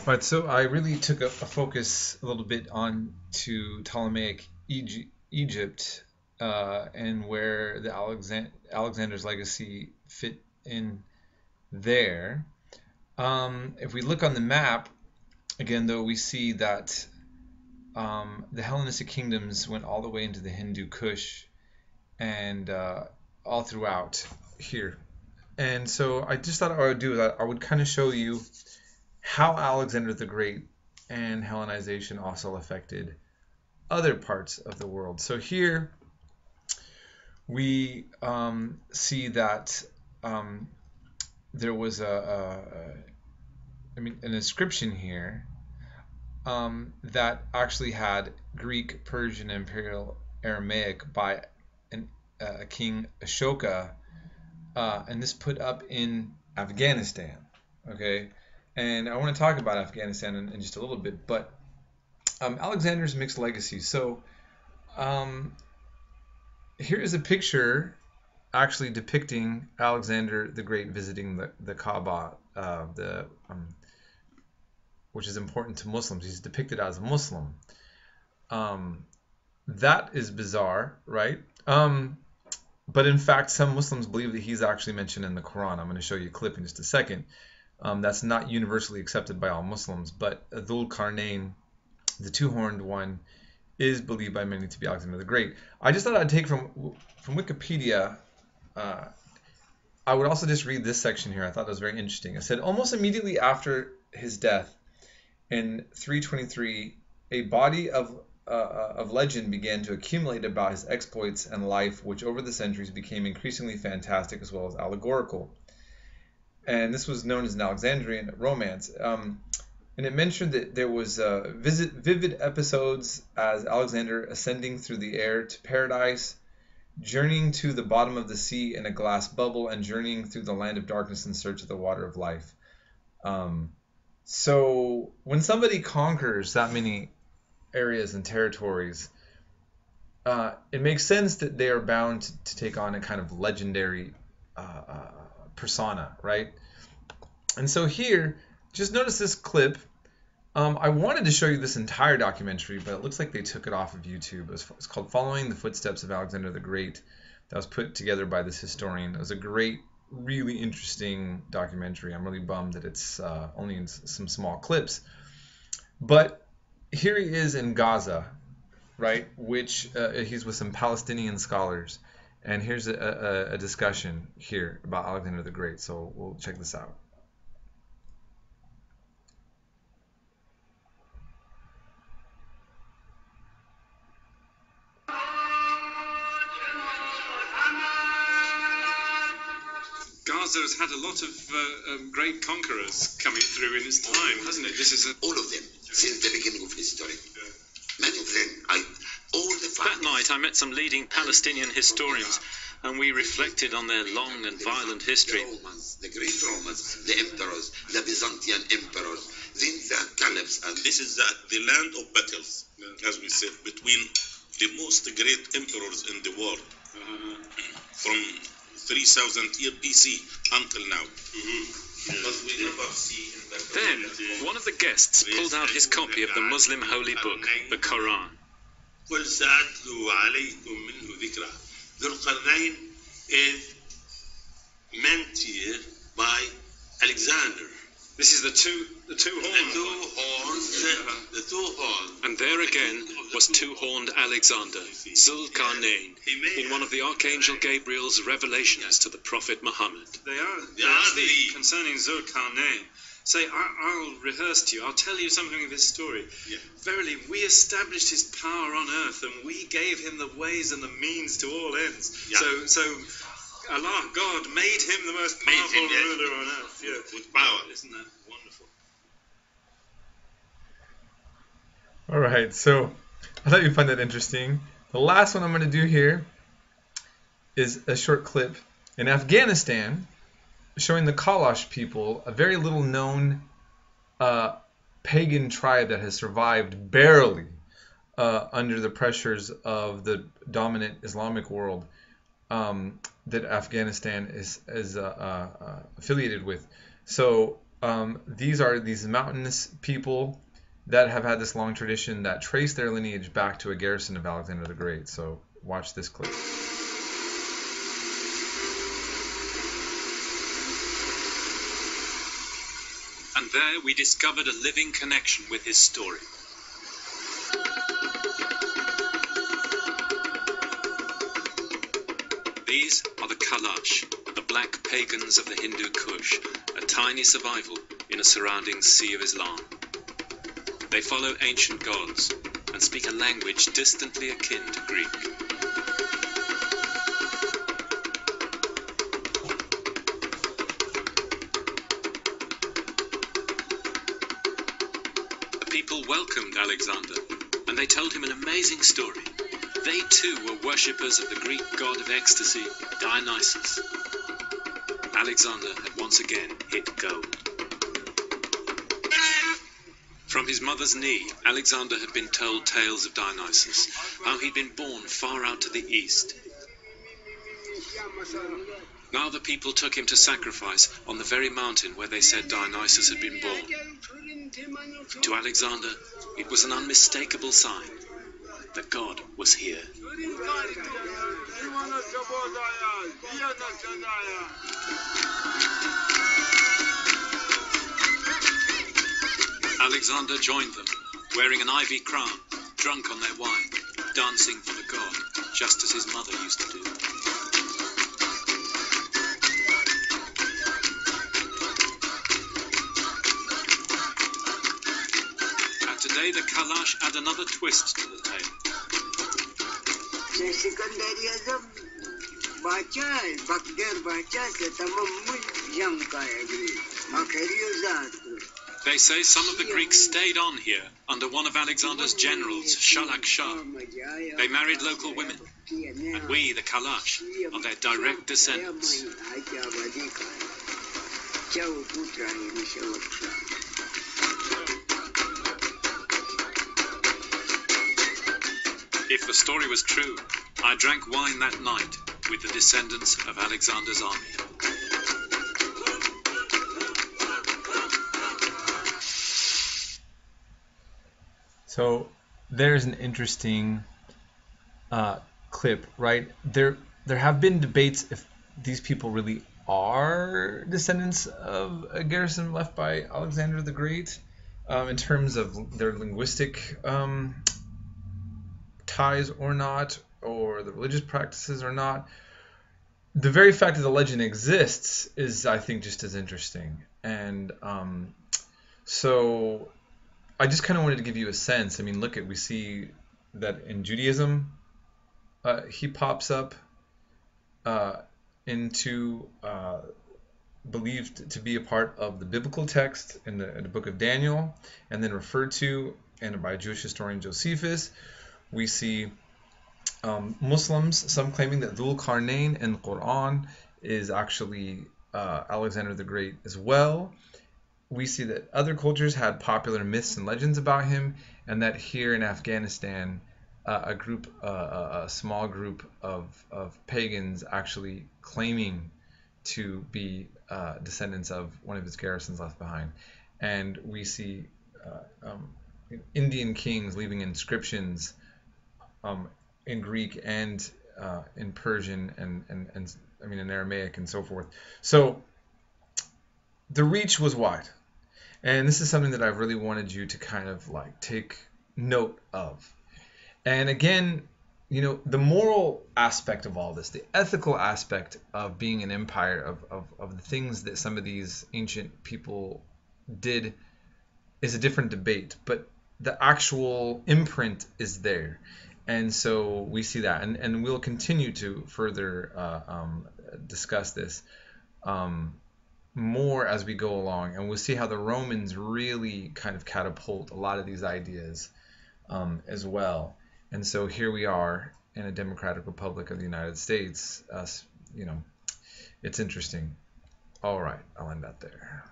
Right, so I really took a focus a little bit on to Ptolemaic Egypt and where the Alexander's legacy fit in there. If we look on the map, again, though, we see that the Hellenistic kingdoms went all the way into the Hindu Kush and all throughout here. And so I just thought what I would do is I would kind of show you how Alexander the Great and Hellenization also affected other parts of the world. So here we see that there was an inscription here that actually had Greek, Persian, and Imperial Aramaic by King Ashoka, and this put up in Afghanistan. Okay. And I want to talk about Afghanistan in just a little bit, but Alexander's mixed legacy. So here is a picture actually depicting Alexander the Great visiting the Kaaba, which is important to Muslims. He's depicted as a Muslim. That is bizarre, right? But in fact, some Muslims believe that he's actually mentioned in the Quran. I'm going to show you a clip in just a second. That's not universally accepted by all Muslims, but Dhul Qarnayn, the two-horned one, is believed by many to be Alexander the Great. I just thought I'd take from Wikipedia. I would also just read this section here. I thought it was very interesting. It said, almost immediately after his death in 323, a body of legend began to accumulate about his exploits and life, which over the centuries became increasingly fantastic as well as allegorical. And this was known as an Alexandrian romance. And it mentioned that there was vivid episodes as Alexander ascending through the air to paradise, journeying to the bottom of the sea in a glass bubble, and journeying through the land of darkness in search of the water of life. So when somebody conquers that many areas and territories, it makes sense that they are bound to take on a kind of legendary persona, right? And so here, just notice this clip. I wanted to show you this entire documentary, but it looks like they took it off of YouTube. It's called Following the Footsteps of Alexander the Great. That was put together by this historian. It was a great, really interesting documentary. I'm really bummed that it's only in some small clips. But here he is in Gaza, right, which he's with some Palestinian scholars. And here's a discussion here about Alexander the Great. So we'll check this out. Gaza has had a lot of great conquerors coming through in its time, hasn't it? This is all of them since the beginning of history. Yeah. Many of them, That night I met some leading Palestinian historians, and we reflected on their long and violent history. The Romans, the Greek Romans, the emperors, the Byzantine emperors, then the caliphs. And this is the land of battles, as we said, between the most great emperors in the world, from 3000 year BC until now. But we never see in the Then, one of the guests pulled out his copy of the Muslim holy book, the Quran. قل سأتلو عليكم منه ذكرى. ذو القرنين is meant here by Alexander. This is the two horns. And there again was two-horned Alexander, Dhul Qarnayn, in one of the Archangel Gabriel's revelations to the Prophet Muhammad. They are concerning Dhul Qarnayn. Say, I'll rehearse to you. I'll tell you something of his story. Yeah. Verily, we established his power on earth, and we gave him the ways and the means to all ends. Yeah. So Allah, God, made him the most powerful ruler on earth. Yeah. With power. Isn't that wonderful? All right, so I thought you'd find that interesting. The last one I'm going to do here is a short clip in Afghanistan showing the Kalash people, a very little known pagan tribe that has survived barely under the pressures of the dominant Islamic world that Afghanistan is affiliated with. So these are these mountainous people that have had this long tradition that trace their lineage back to a garrison of Alexander the Great. So watch this clip. And there we discovered a living connection with his story. These are the Kalash, the black pagans of the Hindu Kush, a tiny survival in a surrounding sea of Islam. They follow ancient gods and speak a language distantly akin to Greek. The people welcomed Alexander, and they told him an amazing story. They too were worshippers of the Greek god of ecstasy, Dionysus. Alexander had once again hit gold. From his mother's knee, Alexander had been told tales of Dionysus, how he'd been born far out to the east. Now the people took him to sacrifice on the very mountain where they said Dionysus had been born. To Alexander, it was an unmistakable sign that God was here. Alexander joined them, wearing an ivy crown, drunk on their wine, dancing for the god, just as his mother used to do. And today the Kalash add another twist to the tale. They say some of the Greeks stayed on here under one of Alexander's generals, Shalak Shah. They married local women, and we, the Kalash, are their direct descendants. If the story was true, I drank wine that night with the descendants of Alexander's army. So there's an interesting clip, right? There have been debates if these people really are descendants of a garrison left by Alexander the Great, in terms of their linguistic ties or not, or the religious practices or not. The very fact that the legend exists is, I think, just as interesting. And so I just kind of wanted to give you a sense. I mean, look at, we see that in Judaism, he pops up into believed to be a part of the biblical text in the book of Daniel, and then referred to and by Jewish historian Josephus. We see Muslims, some claiming that Dhul Qarnayn in Quran is actually Alexander the Great as well. We see that other cultures had popular myths and legends about him, and that here in Afghanistan, a small group of pagans actually claiming to be descendants of one of his garrisons left behind. And we see Indian kings leaving inscriptions in Greek and in Persian and I mean in Aramaic and so forth. So the reach was wide, and this is something that I really wanted you to kind of like take note of. And again, you know, the moral aspect of all this, the ethical aspect of being an empire, of the things that some of these ancient people did, is a different debate, but the actual imprint is there. And so we see that, and we'll continue to further discuss this more as we go along, and we'll see how the Romans really kind of catapult a lot of these ideas as well. And so here we are in a democratic republic of the United States. You know, it's interesting. All right, I'll end that there.